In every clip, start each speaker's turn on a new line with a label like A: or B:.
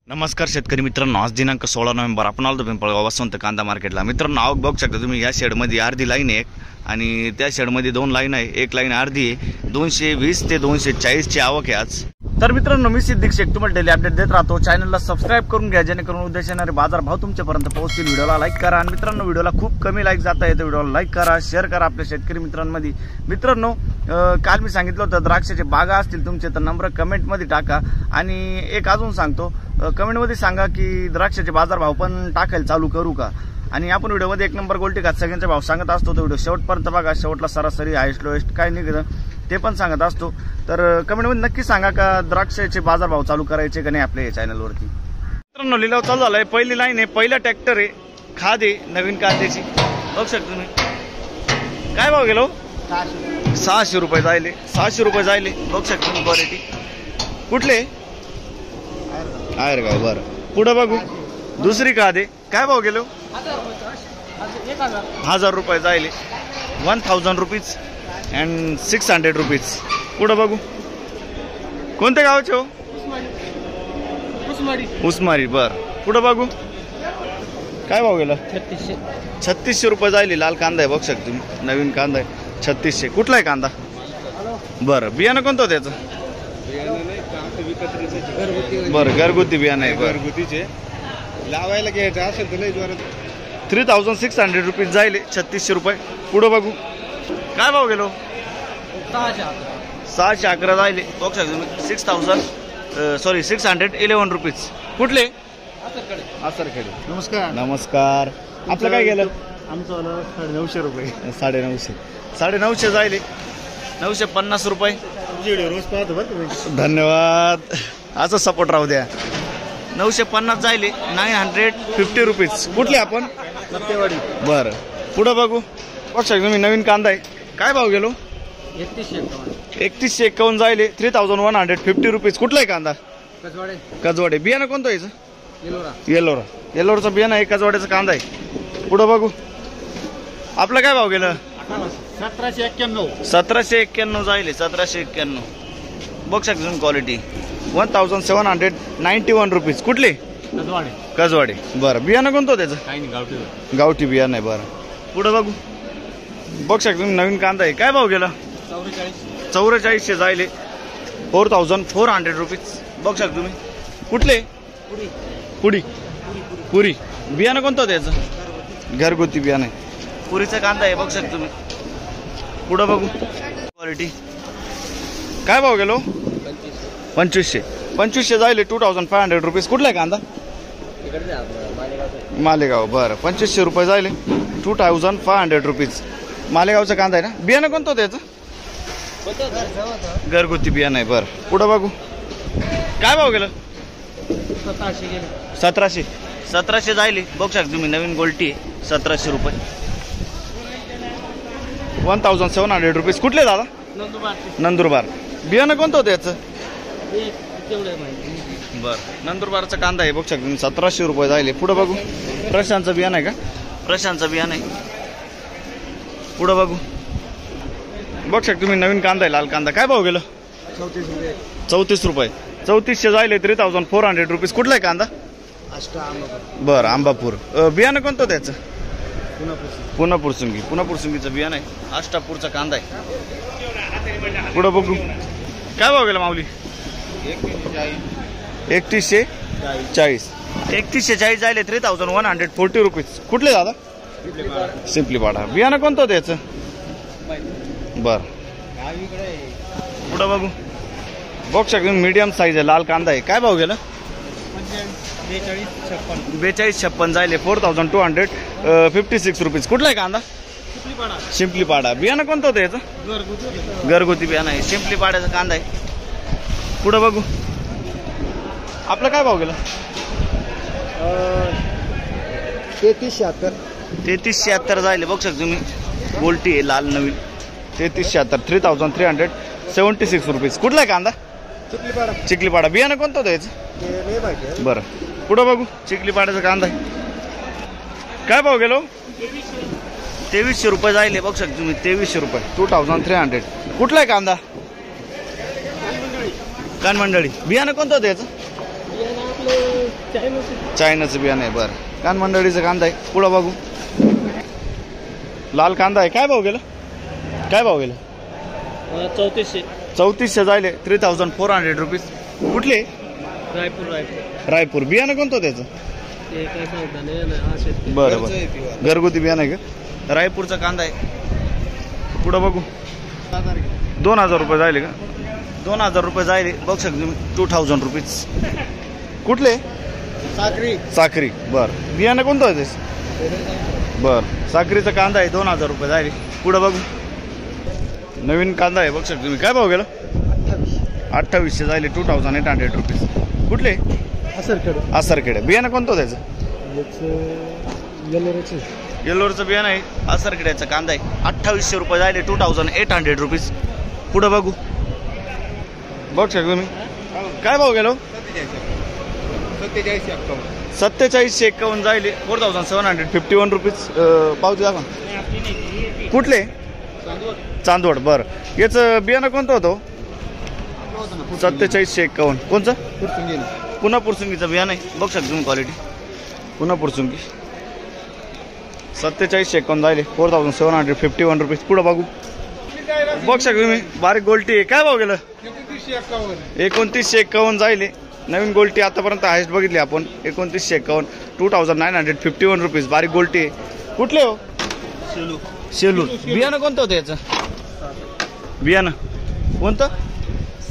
A: नमस्कार शेतकरी मित्रांनो, आज दिनांक 16 नोव्हेंबर आपण आलो पिंपळगाव वसंत कांदा मार्केटला। मित्रांनो, आवक बघू शकता तुम्ही, या शेडमध्ये अर्धी लाईन आहे आणि त्या शेडमध्ये दोन लाईन आहे, एक लाईन अर्धी आहे। 220 ते 240 ची आवक आहे आज। तर मित्रांनो, मी सिद्दीक शेख तुम्हाला डेली अपडेट देत राहतो। चॅनलला सबस्क्राइब करून घ्या जेणेकरून उद्या येणारे बाजार भाव तुमच्यापर्यंत पोहोचतील। व्हिडिओला लाईक करा आणि मित्रांनो, व्हिडिओला खूप कमी लाईक जात आहे तर व्हिडिओला लाईक करा, शेअर करा आपल्या शेतकरी मित्रांमध्ये। मित्रांनो, काल मी सांगितलं होतं द्राक्षाचे बागा असतील तुमचे तर नंबर कमेंटमध्ये टाका आणि एक अजून सांगतो, कमेंटमध्ये सांगा की द्राक्षाचे बाजारभाव पण टाकायला चालू करू का। आणि आपण व्हिडिओमध्ये एक नंबर गोल्टी खात सगळ्यांचे भाव सांगत असतो, तो व्हिडिओ शेवटपर्यंत बघा। शेवटला सरासरी हायस्ट लोएस्ट काय निघतं ते पण सांगत असतो। तर कमेंटमध्ये नक्की सांगा का द्राक्षाचे बाजारभाव चालू करायचे का नाही आपल्या या चॅनलवरती। मित्रांनो, लिलाव चालू झालाय। पहिली लाईन आहे, पहिला ट्रॅक्टर आहे, खाद आहे नवीन कांद्याची, बघू शकता तुम्ही। काय भाव गेलो? 600 रुपये जायले, 600 रुपये जायले, बघू शकता तुम्ही। क्वालिटी कुठले? आयरगाव। बरं, पुढे बघू। दुसरी खाद आहे, काय भाव गेलो? 1000 रुपये जायले, 1000 रुपीज अँड 600 रुपीज। पुढे बघू। कोणत्या गावाचे हो? उस्मारी। बर, पुढे बघू। काय भाव गेला? 3600 रुपये जायले। लाल कांदा आहे, बघू शकता तुम्ही, नवीन कांदा आहे, 3600। कुठला आहे कांदा? बरं, बियाणं कोणतं त्याचं? बरं, घरगुती बियाणं आहे, घरगुतीचे लावायला घ्यायचं असेल तर 3600 रुपीज जायले, 3600 रुपये। पुढे बघू। काय भाव गेलो? 611 जायले, बघू शकता तुम्ही। 611 रुपीज। कुठले? आसरखेडे। नमस्कार। नमस्कार। आपलं काय गेलं?
B: आमचं 950 रुपये।
A: 950 जायले, 950 रुपये।
B: रोज पाहतो बरं तुम्ही,
A: धन्यवाद, असं सपोर्ट राहू द्या। 950 जायले, 950 रुपीज। कुठले आपण?
B: नत्तेवाडी।
A: बरं, पुढं बघू। बघू शकता तुम्ही, नवीन कांदा आहे। काय भाव गेलो? 3151 जायले, 3150 रुपीज। कुठला आहे कांदा? कजवाडे। बियाणं कोणतं याचं? येलोराचं बियाणं आहे, कजवाड्याचा कांदा आहे। पुढं बघू। आपलं काय भाव गेलं? 1791 जायले, 1791, बघू शकता तुम्ही। Quality 1791 rupees. कुठले? कजवाडे। बरं, बियाणं कोणतं त्याचं? गावठी बियाणं आहे। बरं, पुढं बघू। बघू शकता तुम्ही, नवीन कांदा आहे। काय भाव गेला? 4400 जायले, 4400 रुपीज। बघू शकता तुम्ही। कुठले? पुरी। बियाणं कोणतं त्याचं? घरगुती बियाणं आहे, पुरीचा कांदा आहे, बघू शकता तुम्ही। पुढं बघू। क्वालिटी काय भाव गेलो? 2500 जायले, 2500 रुपीज। कुठला आहे कांदा? मालेगाव। बरं, 2500 रुपये जायले, 2500 रुपीज। मालेगावचा कांदा आहे ना। बियाणं कोणतं त्याचं? घरगुती बियाणं आहे। बरं, पुढं बघू। काय भाव गेलं? 1700 जायले, बघू शकता तुम्ही। नवीन गोल्टी आहे, 1700 रुपये, 1700 रुपीज। कुठले दादा? नंदुरबार। बियाणं कोणतं होतं याचं? बरं, नंदुरबारचा कांदा आहे, बघू शकता तुम्ही। 1700 रुपये जायले। पुढं बघू। प्रशांतचं बियाणं आहे का? प्रशांतचं बियाणं आहे। पुढं बघू। बघू शकता तुम्ही, नवीन कांदा आहे, लाल कांदा। काय भाव गेलं? 34 रुपये। 3400 जायले, 3400 रुपीज। कुठला आहे कांदा? बरं, आंबापूर। बियाणं कोणतं त्याचं? पुन्हा बियाणं आहे, आष्टापूरचा कांदा आहे। पुढं बघू। काय भाव गेला माऊली? 3140 जायले, 3140 रुपीज। कुठले दादा? सिंपलीपाडा। बियाणं कोणतं त्याचं? बरं, पुढं बघू। बघू शकता मीडियम साईज आहे, लाल कांदा आहे। काय भाव गेला? 4256 जायले, 4256 रुपीज। कुठला आहे कांदा? सिंपलीपाडा। बियाणं कोणतं होतं याचं? घरगुती बियाणं आहे, सिंपलीपाड्याचा कांदा आहे। पुढं बघू। आपलं काय भाव गेला? 3376 जायले, बघू शकता तुम्ही। गोल्टी आहे, लाल नवीन, 3376, 3376 रुपीज। कुठला आहे कांदा? चिखलीपाडा। बियाणं कोणतं होतं याचं? बरं, पुढं बघू। चिखलीपाड्याचा कांदा आहे। काय भाव गेलो? 2300 रुपये जायले, बघू शकता तुम्ही। 2300 रुपये, 2300। कुठला आहे कांदा? कानमंडळी। बियाणं कोणतं होतं याचं? चायनाचं बियाणं आहे. बरं, कान मंडळीचं कांदा आहे. पुढं बघू. लाल कांदा आहे. काय भाव गेला? काय भाव गेला? 3400 जायले. 3400 रुपीज. कुठले? रायपूर. बियाणं कोणतं त्याचं? बरं बरं, घरगुती बियाणं आहे का? रायपूरचा कांदा आहे. पुढं बघू. 2000 रुपये जायले का? 2000 रुपये जायले. बघ शकतो तुम्ही. 2000 रुपीज. कुठले? साखरी. बरं, बियाणं कोणतं आहे ते? बरं, साखरीचा कांदा आहे. 2000 रुपये जायले. पुढं बघू. नवीन कांदा आहे. बघ शकतो तुम्ही. काय भाव गेला? 2800 जायले. 2800 रुपीज. कुठले? आसरखेडे. बियाणं कोणतं त्याचं? येल्लोरचं बियाणं आहे. आसरखेड्याचा कांदा आहे. 2800 रुपये जायले. 2800 रुपीज. पुढं बघू. बघ शकतो तुम्ही. काय भाव गेलो? 2751 जायले. 4751 रुपीज. पावती दाखवा. कुठले? चांदवड. बरं, याचं बियाणं कोणतं होतं? 2751. कोणचं? पुन्हा पुरसुंगीचं बियाणं आहे. बघ शकतो तुम्ही क्वालिटी. पुन्हा पुरसुंगी. 2751 जायले. 4751 रुपीज. पुढं बघू. बघ शकतो तुम्ही. बारीक गोल्टी आहे. काय भाव गेलं? 2951 जायले. नवीन गोल्टी आतापर्यंत हायस्ट बघितली आपण. 2951. 2951 रुपीज. बारीक गोल्टी आहे. कुठले हो? शेलूर. बियाणं कोणतं होतं याचं? बियाणं कोणतं?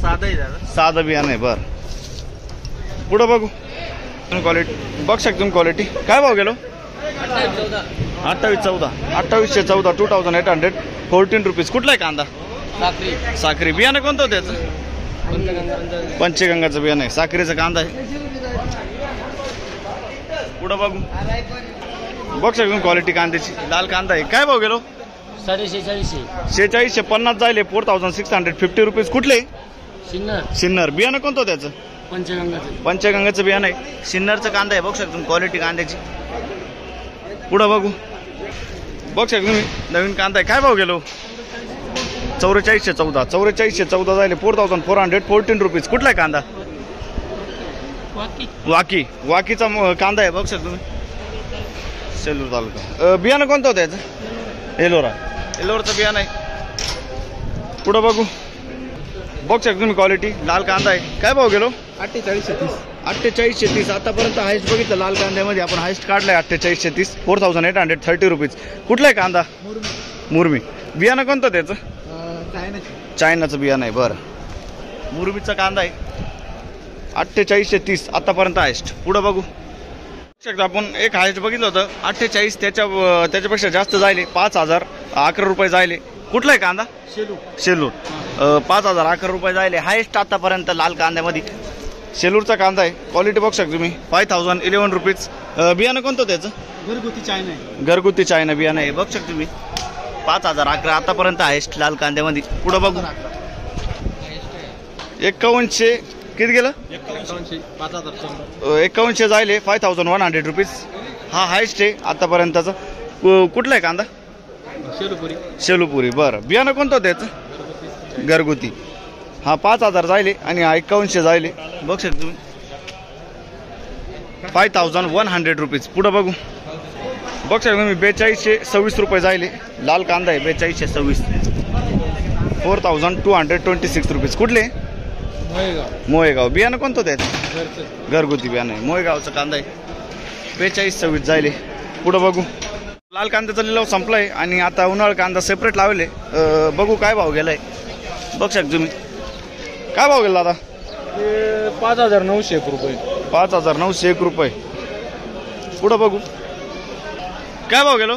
A: साधं बियाणं आहे. बरं, पुढं बघू. क्वालिटी बघ शकतो तुम्ही. क्वालिटी. काय भाव गेलो? 2814. 2814 रुपीज. कुठला आहे कांदा? साखरी. बियाणं कोणतं होतं त्याचं? पंचगंगाचं बियाणं आहे. साखरेचा कांदा आहे. पुढं बघू. बघ शकतो क्वालिटी कांद्याची. लाल कांदा आहे. काय भाव गेलो? 4650 जायले. 4650 रुपीज. कुठले? सिन्नर. बियाणं कोणतं त्याचं? पंचगंगाचं बियाणं आहे. सिन्नरचं कांदा आहे. बघ शकतो क्वालिटी कांद्याची. पुढं बघू. बघ शकतो तुम्ही. नवीन कांदा आहे. काय भाव गेलो? 4414 जायले. 4414 रुपीज. कुठला आहे कांदा? वाकीचा कांदा आहे. बघ शकतो तुम्ही. सेलूर तालुका. बियाणं कोणतं होतं याचं? एलोराचं बियाणं आहे. पुढं बघू. बघ शकतो तुम्ही क्वालिटी. लाल कांदा आहे. काय भाव गेलो? 4830. आतापर्यंत हायस्ट बघितलं लाल कांद्यामध्ये. आपण हायस्ट काढलाय 4830. 4830 रुपीज. कुठला आहे कांदा? मुरमी. बियाणं कोणतं त्याचं? चायनाचं बियाणं आहे. बरं, मुरमीचा कांदा आहे. 4830 आतापर्यंत हायस्ट. पुढं बघू शकतो आपण. एक हायस्ट बघितलं होतं 48. त्याच्यापेक्षा जास्त जायले. 5011 रुपये जायले. कुठला आहे कांदा? शेलूर. 5011 रुपये जायले. हायस्ट आतापर्यंत लाल कांद्यामध्ये शेलूरचा कांदा आहे. क्वालिटी बघू शकतो तुम्ही. 5011 रुपीज. बियाणं कोणतं त्याचं? घरगुती चायना बियाणं आहे. बघू शकतो तुम्ही. 5011 आतापर्यंत हायस्ट लाल कांद्यामध्ये. पुढं बघू. 5100 किती गेलं? 5100 जायले. 5100 रुपीज. हा हायस्ट आहे आतापर्यंतचा. कुठला आहे कांदा? शेलूपुरी. बरं, बियाणं कोणतं त्याचं? घरगुती. हा 5000 जायले आणि 5100 जायले. बघ शकतो तुम्ही. 5100 रुपीज. पुढं बघू. बघ शकतो तुम्ही. 4226 रुपये जायले. लाल कांदा आहे. 4226. 4226 रुपीज. कुठले? मोहेगाव. बियाणं कोणतं त्याचं? घरगुती बियाणं आहे. मोहेगावचा कांदा आहे. 4226 जायले. पुढं बघू. लाल कांद्याचा लिलाव संपलाय आणि आता उन्हाळ कांदा सेपरेट लावले. बघू काय भाव गेलाय. बघ शकतो तुम्ही. काय भाव गेला आता?
B: 5901 रुपये.
A: 5901 रुपये. पुढं बघू. काय भाव गेलो?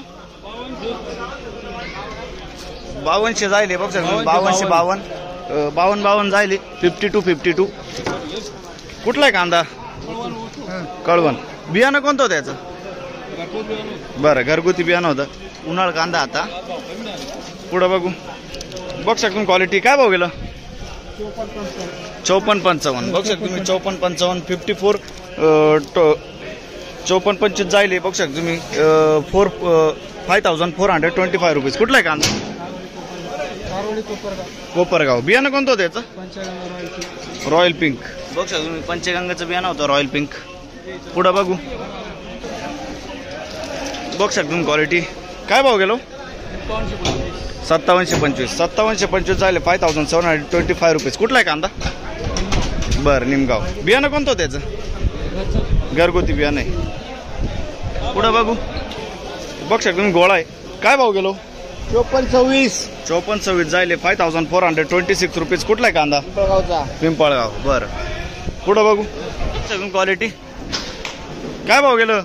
A: 5200 जायले. बघ शकतो. 5252 जायले. 52. कुठला आहे कांदा? कळवण. बियाणं कोणतं होतं याचं? बरं, घरगुती बियाणं होतं. उन्हाळ कांदा आता. पुढं बघू. बघ शकतो क्वालिटी. काय भाव गेलं? 5455. बघ शकतो तुम्ही. 5455. 54 5425 जायले. बघ शकतो तुम्ही. 5425 रुपीज. कुठला आहे कांदा? कोपरगाव. बियाणं कोणतं होतं याचं? Royal pink. बघ शकतो तुम्ही. पंचगंगाचं बियाणं होतं रॉयल पिंक. पुढं बघू बघ शकतो तुम्ही क्वालिटी. काय भाव गेलो? 5725 झाले 5725 रुपीज. कुठला आहे कांदा? बरं निमगाव. बियाणं कोणतं होतं त्याचं? घरगुती बियाणं आहे. पुढं बघू बघ शकतो तुम्ही गोळा आहे. काय भाव गेलो? 5426 जायले 5426 रुपीज. कुठला आहे कांदा? पिंपळगाव. बरं पुढं बघू क्वालिटी. काय भाव गेलं?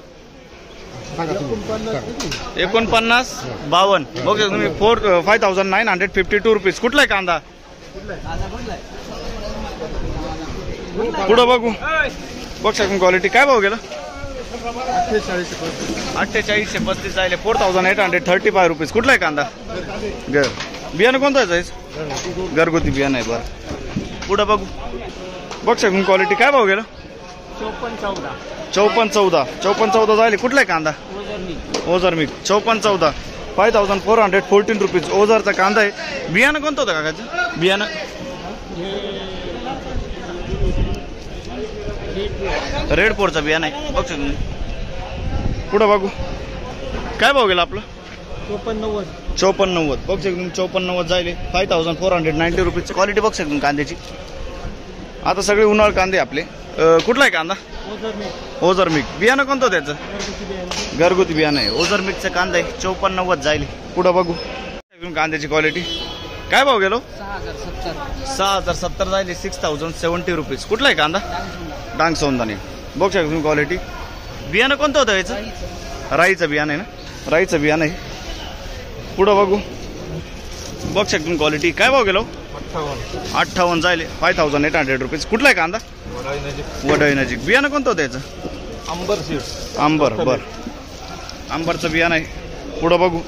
A: 4952 बघ तुम्ही 5952 रुपीज. कुठला आहे कांदा? पुढं बघू बघ शकतो क्वालिटी. काय भाव गेलं? 4835 जायले 4835 रुपीज. कुठला आहे कांदा? बियाणं कोणतं आहे? घरगुती बियाणं आहे. बरं पुढं बघू बघ शकतो क्वालिटी. काय भाव गेलं? 5414 जायले. कुठला आहे कांदा? ओझर मिक 5414 5414 रुपीज. ओझरचा कांदा आहे. बियाणं कोणतं होतं काकाचं? बियाणं रेडपोरचं बियाणं आहे. बघ शकतो. पुढं बघू काय भाव गेला आपलं? 5490 बघ शकतो. 5490 जायले 5490 रुपीजची क्वालिटी बघ शकतो कांद्याची. आता सगळे उन्हाळ कांदे आपले. कुठला आहे कांदा? ओझर मिक. बियाणं कोणतं त्याचं? घरगुती बियाणं आहे. ओझर मिकचं कांदा आहे 5490 जायले. पुढं बघू कांद्याची क्वालिटी. काय भाव गेलो? 6070 जायले 6070 रुपीज. कुठला आहे कांदा? डांग सोंदाने. बघ शकतो तुम्ही क्वालिटी. बियाणं कोणतं होतं याचं? राईचं बियाणं आहे ना? राईचं बियाणं आहे. पुढं बघू बघ शकतो तुम्ही क्वालिटी. काय भाव गेलो? 58 जायले 5800 रुपीज. कुठला आहे कांदा? वडळी नजीक. बियाणं कोणतं होतं याचं?
B: अंबर सीड.
A: आंबर. बरं आंबरचं बियाणं आहे. पुढं बघू